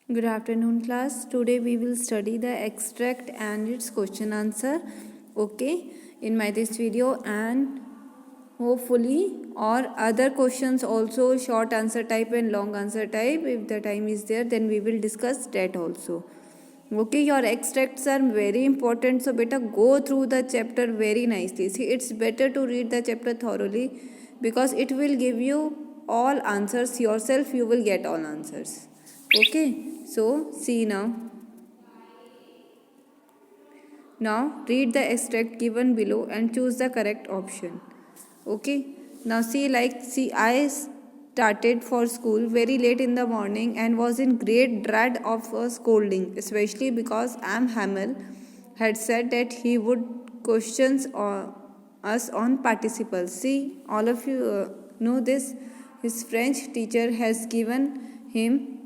Good afternoon, class. Today we will study the extract and its question answer. Okay, in my this video, and hopefully or other questions also, short answer type and long answer type. If the time is there, then we will discuss that also. Okay, your extracts are very important. So beta go through the chapter very nicely. See, it's better to read the chapter thoroughly because it will give you all answers yourself. You will get all answers. Okay, so see now. Now read the extract given below and choose the correct option. Okay, now see, I started for school very late in the morning and was in great dread of a scolding, especially because Am Hamel had said that he would questions us on participles. See, all of you know this. His French teacher has given him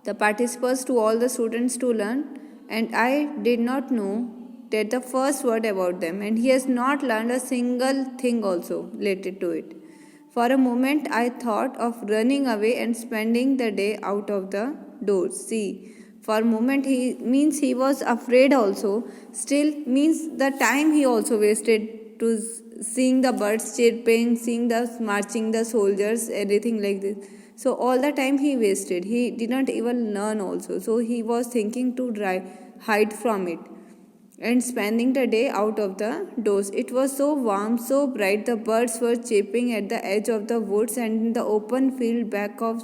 the participles to all the students to learn, and I did not know that the first word about them, and he has not learned a single thing also related to it. For a moment I thought of running away and spending the day out of the doors. See, for a moment he was afraid also, still means the time he also wasted to seeing the birds chirping, seeing the marching the soldiers, everything like this. So all the time he wasted, he did not even learn also. So he was thinking to hide from it and spending the day out of the doors. It was so warm, so bright. The birds were chirping at the edge of the woods and in the open field back of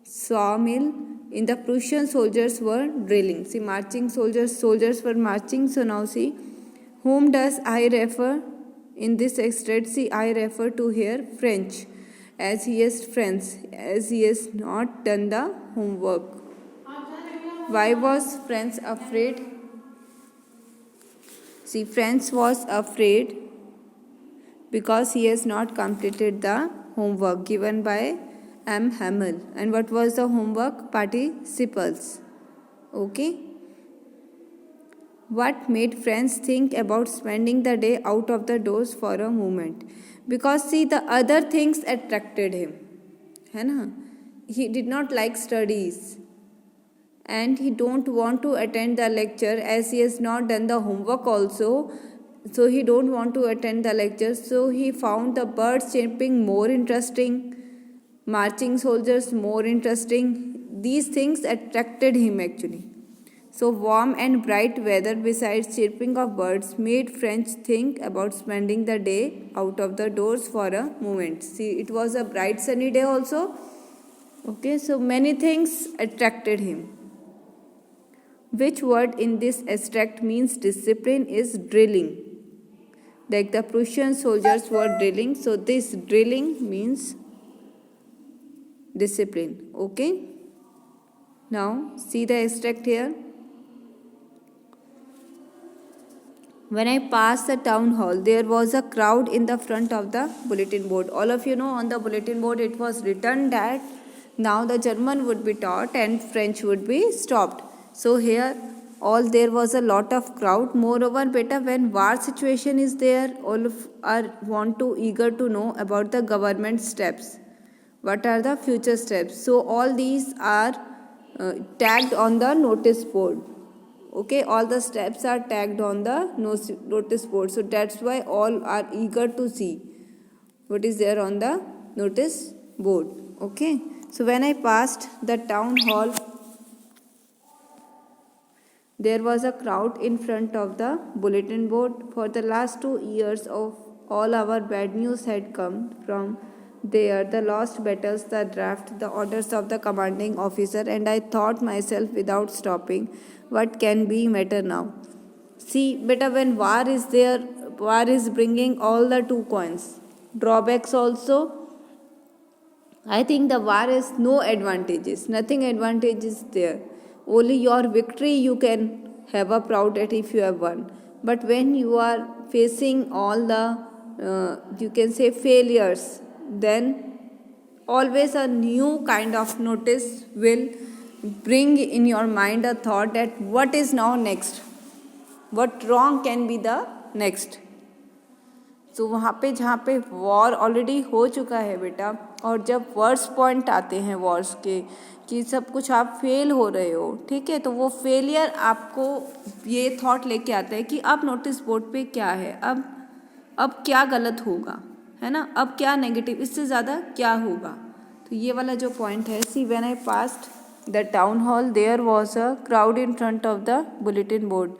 sawmill. In the Prussian soldiers were drilling. See, marching soldiers were marching. So now see, whom does I refer in this extract? See, I refer to here French, as he is friends, as he has not done the homework. Why was French afraid? See, French was afraid because he has not completed the homework given by M. Hamel. And what was the homework? Participles. Okay. What made French think about spending the day out of the doors for a moment? Because see, the other things attracted him. है ना? He did not like studies and he don't want to attend the lecture as he has not done the homework also. So he don't want to attend the lecture. So he found the birds chirping more interesting, marching soldiers more interesting. These things attracted him actually. So warm and bright weather besides chirping of birds made French think about spending the day out of the doors for a moment. See, it was a bright sunny day also. Okay, so many things attracted him. Which word in this extract means discipline is drilling? Like the Prussian soldiers were drilling, so this drilling means discipline. Okay, now see the extract here. When I passed the town hall, there was a crowd in the front of the bulletin board. All of you know, on the bulletin board it was written that now the German would be taught and French would be stopped. So here there was a lot of crowd. Moreover, beta, when war situation is there, all of are want to eager to know about the government steps. What are the future steps? So all these are tagged on the notice board. Okay, all the steps are tagged on the notice board. So that's why all are eager to see what is there on the notice board. Okay, so when I passed the town hall, there was a crowd in front of the bulletin board. For the last 2 years of all our bad news had come from there, the lost battles, the draft, the orders of the commanding officer, and I thought myself without stopping, what can be matter now? See, better when war is there, war is bringing all the 2 coins. Drawbacks also. I think the war has no advantages, nothing advantages there. Only your victory you can have a proud at if you have won. But when you are facing all the, you can say failures, then always a new kind of notice will bring in your mind a thought that what is now next, what wrong can be the next. So वहाँ पे जहाँ पे war already हो चुका है बेटा, और जब वर्स पॉइंट आते हैं वॉर्स के कि सब कुछ आप फेल हो रहे हो, ठीक है, तो वो फेलियर आपको ये थॉट लेके आता है कि अब नोटिस बोर्ड पे क्या है, अब क्या गलत होगा, है ना, अब क्या नेगेटिव, इससे ज़्यादा क्या होगा। तो ये वाला जो पॉइंट है, see when I passed the town hall there was a crowd in front of the bulletin board.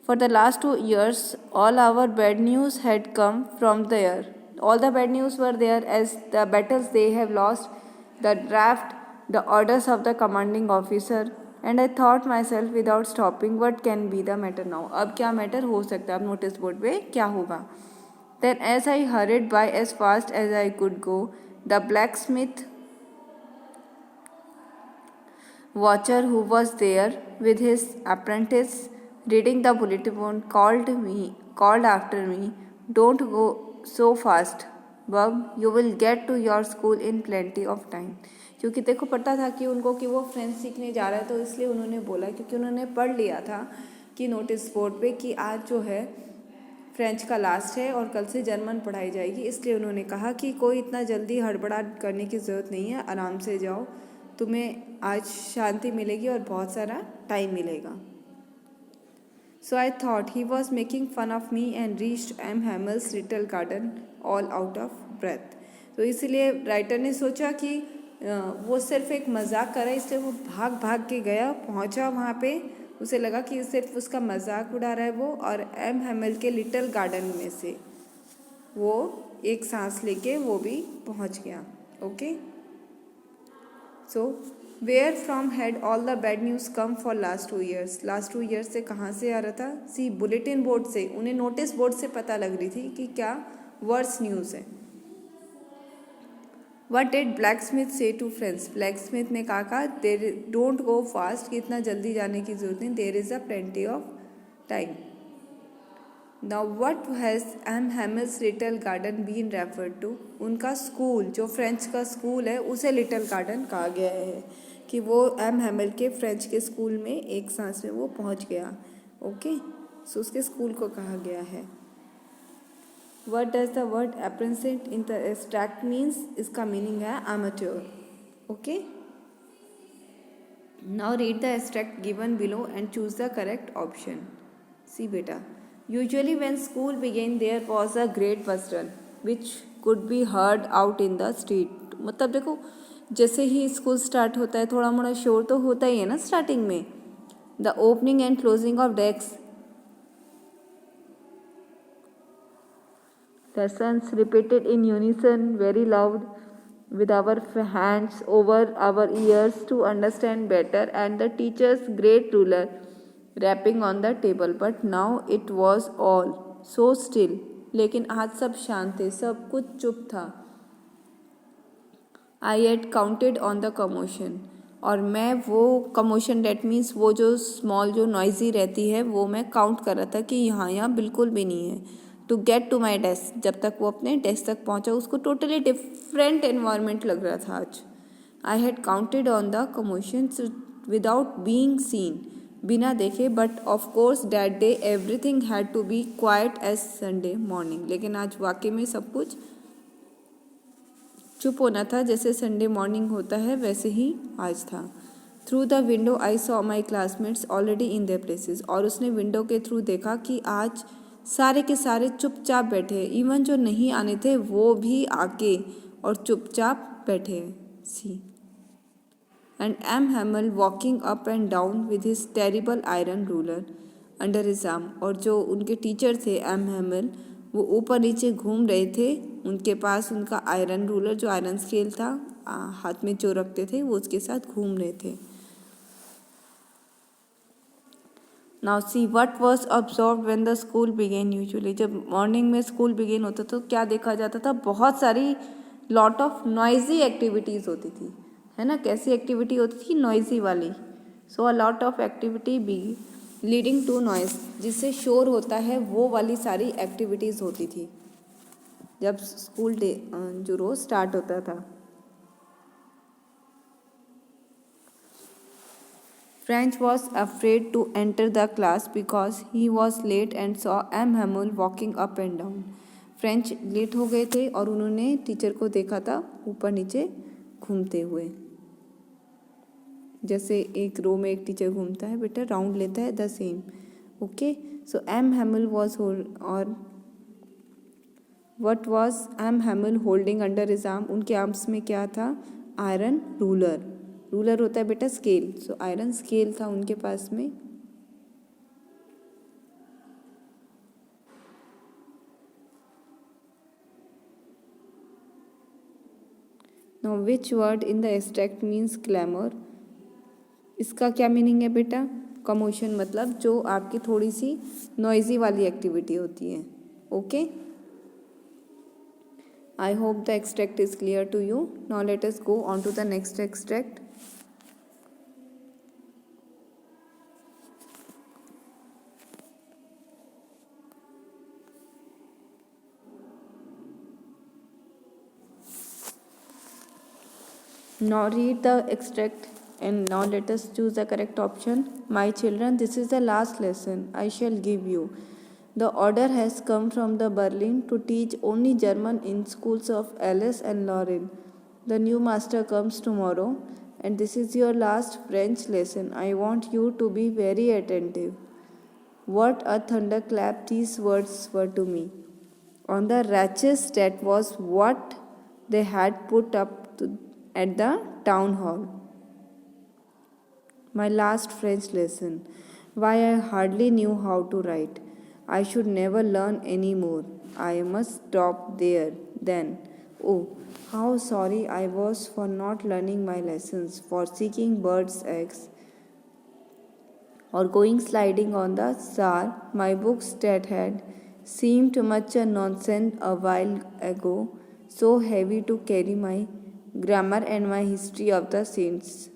For the last 2 years, all our bad news had come from there. All the bad news were there as the battles they have lost, the draft, the orders of the commanding officer. And I thought myself without stopping, what can be the matter now? अब क्या matter हो सकता है, अब notice board पे क्या होगा. Then as I hurried by as fast as I could go, the blacksmith watcher who was there with his apprentice reading the bulletin board called after me, "Don't go so fast, Bub. You will get to your school in plenty of time." क्योंकि देखो पता था कि उनको कि वो French सीखने जा रहा है, तो इसलिए उन्होंने बोला, क्योंकि उन्होंने पढ़ लिया था कि नोटिस बोर्ड पे कि आज जो है फ्रेंच का लास्ट है और कल से जर्मन पढ़ाई जाएगी, इसलिए उन्होंने कहा कि कोई इतना जल्दी हड़बड़ाहट करने की ज़रूरत नहीं है, आराम से जाओ, तुम्हें आज शांति मिलेगी और बहुत सारा टाइम मिलेगा. So I thought he was making fun of me and reached M. Hammel's little garden all out of breath. तो इसलिए राइटर ने सोचा कि वो सिर्फ एक मजाक कर रहा है, इसलिए वो भाग भाग के गया, पहुंचा वहाँ पे, उसे लगा कि सिर्फ उसका मजाक उड़ा रहा है वो, और एम हैमल के लिटिल गार्डन में से वो एक सांस लेके वो भी पहुँच गया. Okay, so where from had all the bad news come for last 2 years. Last 2 years से कहाँ से आ रहा था, सी बुलेटिन बोर्ड से, उन्हें नोटिस बोर्ड से पता लग रही थी कि क्या वर्स न्यूज़ है. वट डिड ब्लैक स्मिथ से टू फ्रेंड्स. ब्लैक स्मिथ ने कहा देर डोंट गो फास्ट, कि इतना जल्दी जाने की जरूरत नहीं, there is a plenty of time. Now what has M Hamel's little garden been referred to. उनका स्कूल, जो फ्रेंच का स्कूल है, उसे लिटिल गार्डन कहा गया है, कि वो एम हैमल के फ्रेंच के स्कूल में एक सांस में वो पहुंच गया. ओके, सो उसके स्कूल को कहा गया है. What does the word apprentice in the extract means? इसका मीनिंग है amateur. Okay. Now read the extract given below and choose the correct option. See बेटा, usually when school began there was a great bustle which could be heard out in the street. मतलब देखो, जैसे ही school start होता है थोड़ा मोड़ा शोर तो होता ही है ना स्टार्टिंग में. The opening and closing of desks, lessons repeated in unison very loud with our hands over our ears to understand better, and the teacher's great ruler rapping on the table. But now it was all so still. लेकिन आज सब शांत थे, सब कुछ चुप था. I had counted on the commotion. और मैं वो commotion, that means वो जो small जो noisy रहती है, वो मैं count कर रहा था कि यहाँ बिल्कुल भी नहीं है. To get to my desk, जब तक वो अपने डेस्क तक पहुंचा, उसको टोटली डिफरेंट एनवायरनमेंट लग रहा था आज. I had counted on the commotions without being seen, बिना देखे, but of course that day everything had to be quite as Sunday morning. लेकिन आज वाकई में सब कुछ चुप होना था, जैसे संडे मॉर्निंग होता है वैसे ही आज था. Through the window I saw my classmates already in their places. और उसने विंडो के थ्रू देखा कि आज सारे के सारे चुपचाप बैठे हैं, इवन जो नहीं आने थे वो भी आके और चुपचाप बैठे हैं. See and M Hamel walking up and down with his terrible iron ruler under his arm. और जो उनके टीचर थे एम हैमल, वो ऊपर नीचे घूम रहे थे, उनके पास उनका आयरन रूलर, जो आयरन स्केल था, हाथ में जो रखते थे, वो उसके साथ घूम रहे थे. Now see what was observed when the school began. Usually जब मॉर्निंग में स्कूल बिगेन होता तो क्या देखा जाता था, बहुत सारी लॉट ऑफ नॉइजी एक्टिविटीज़ होती थी, है ना. कैसी एक्टिविटी होती थी, नॉइजी वाली. So a lot of activity be leading to noise, जिससे शोर होता है, वो वाली सारी एक्टिविटीज़ होती थी जब स्कूल डे जो रोज़ स्टार्ट होता था. French was afraid to enter the class because he was late and saw M. Hamel walking up and down. French late हो गए थे और उन्होंने टीचर को देखा था ऊपर नीचे घूमते हुए, जैसे एक रो में एक टीचर घूमता है बेटा, राउंड लेता है, the same. Okay, so M Hamel was और what was M Hamel holding under his arm, उनके आर्म्स में क्या था? Iron ruler. रूलर होता है बेटा स्केल, सो आयरन स्केल था उनके पास में। Now which word in the extract means clamour, इसका क्या मीनिंग है बेटा? कमोशन, मतलब जो आपकी थोड़ी सी नॉइजी वाली एक्टिविटी होती है। Okay, I hope the extract is clear to you. Now let us go on to the next extract. Now read the extract and now let us choose the correct option. My children, this is the last lesson I shall give you. The order has come from the Berlin to teach only German in schools of Alice and Lauren. The new master comes tomorrow and this is your last French lesson. I want you to be very attentive. What a thunderclap these words were to me. On the wretches, that was what they had put up at the town hall. My last French lesson. Why, I hardly knew how to write. I should never learn any more. I must stop there then. Oh, how sorry I was for not learning my lessons, for seeking birds' eggs, or going sliding on the Saar, my books that had seemed much a nonsense a while ago, so heavy to carry, my grammar and my history of the saints.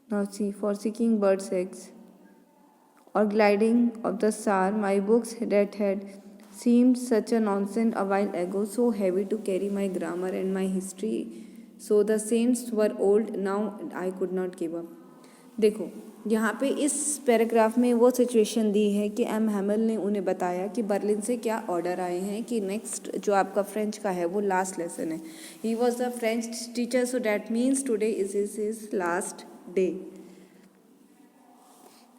Now see, for seeking birds' eggs or gliding of the Saar, my books that had seemed such a nonsense a while ago, so heavy to carry, my grammar and my history. So the saints were old, now I could not give up. देखो यहाँ पे इस paragraph में वो situation दी है कि M हैमिल ने उन्हें बताया कि बर्लिन से क्या ऑर्डर आए हैं कि नेक्स्ट जो आपका फ्रेंच का है वो लास्ट लेसन है. He was the French teacher, so that means today is his last day.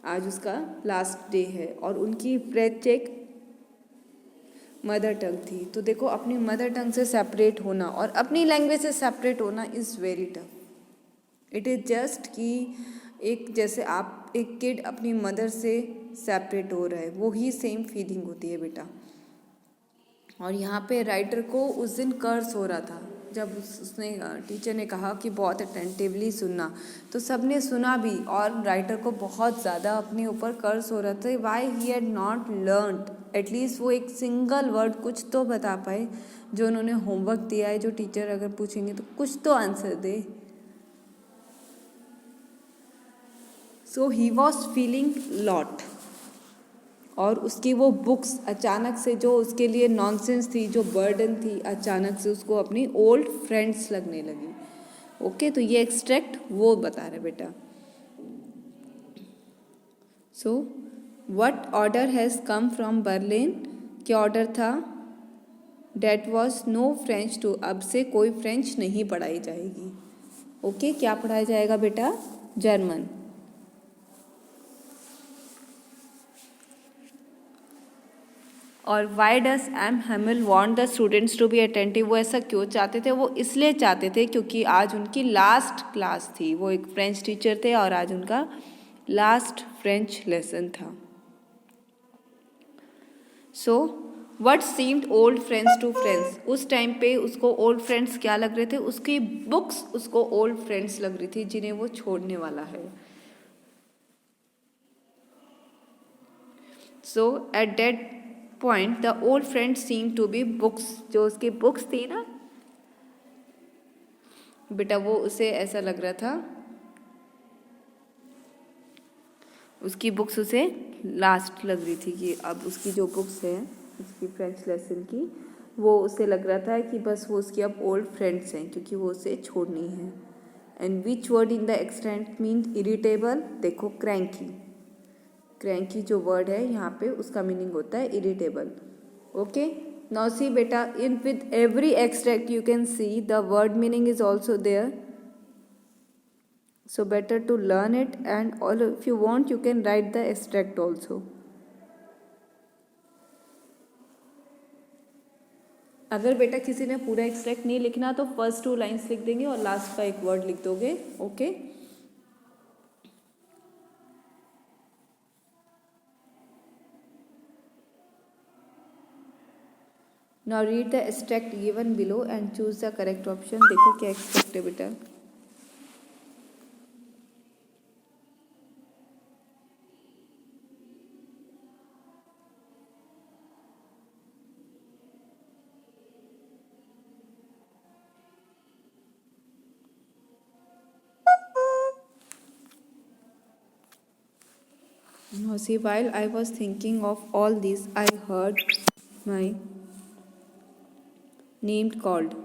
आज उसका लास्ट डे है और उनकी फ्रेंच एक मदर टंग थी. तो देखो अपनी मदर टंग से सेपरेट होना और अपनी लैंग्वेज से सेपरेट होना is very tough. It is just कि एक जैसे आप एक किड अपनी मदर से सेपरेट हो रहा है, वो ही सेम फीलिंग होती है बेटा. और यहाँ पे राइटर को उस दिन कर्स हो रहा था जब उसने टीचर ने कहा कि बहुत अटेंटिवली सुनना, तो सबने सुना भी और राइटर को बहुत ज़्यादा अपने ऊपर कर्स हो रहा था. Why he had not learned, at least वो एक सिंगल वर्ड कुछ तो बता पाए जो उन्होंने होमवर्क दिया है. जो टीचर अगर पूछेंगे तो कुछ तो answer they. So he was feeling lot. और उसकी वो बुक्स अचानक से जो उसके लिए नॉनसेंस थी, जो बर्डन थी, अचानक से उसको अपनी ओल्ड फ्रेंड्स लगने लगी. ओके, तो ये एक्सट्रैक्ट वो बता रहे बेटा. So what order has come from Berlin, क्या ऑर्डर था? That was no French to, अब से कोई फ्रेंच नहीं पढ़ाई जाएगी. ओके, क्या पढ़ाया जाएगा बेटा? जर्मन. और why does M Hamel want the students to be attentive, वो ऐसा क्यों चाहते थे? वो इसलिए चाहते थे क्योंकि आज उनकी लास्ट क्लास थी. वो एक फ्रेंच टीचर थे और आज उनका लास्ट फ्रेंच लेसन था. So what seemed old friends to friends, उस टाइम पे उसको ओल्ड फ्रेंड्स क्या लग रहे थे? उसकी बुक्स उसको ओल्ड फ्रेंड्स लग रही थी जिन्हें वो छोड़ने वाला है. So at that point the old friends seemed to be books, जो उसकी बुक्स थी ना बेटा, वो उसे ऐसा लग रहा था उसकी बुक्स उसे लास्ट लग रही थी कि अब उसकी जो बुक्स है उसकी फ्रेंच लेसन की वो उसे लग रहा था कि बस वो उसकी अब ओल्ड फ्रेंड्स हैं क्योंकि वो उसे छोड़नी है। And which word in the extent means irritable, देखो क्रैंकी, क्रैंकी जो वर्ड है यहाँ पे उसका मीनिंग होता है इरिटेबल। ओके, नाउ सी बेटा, in with every extract you can see the word meaning is also there, so better to learn it, and all if you want you can write the extract also. अगर बेटा किसी ने पूरा extract नहीं लिखना तो first 2 lines लिख देंगे और लास्ट का एक वर्ड लिख दोगे। Okay, now read the extract given below and choose the correct option. देखो क्या एक्सट्रैक्ट है बेटा। Now see, while I was thinking of all this, I heard my name called.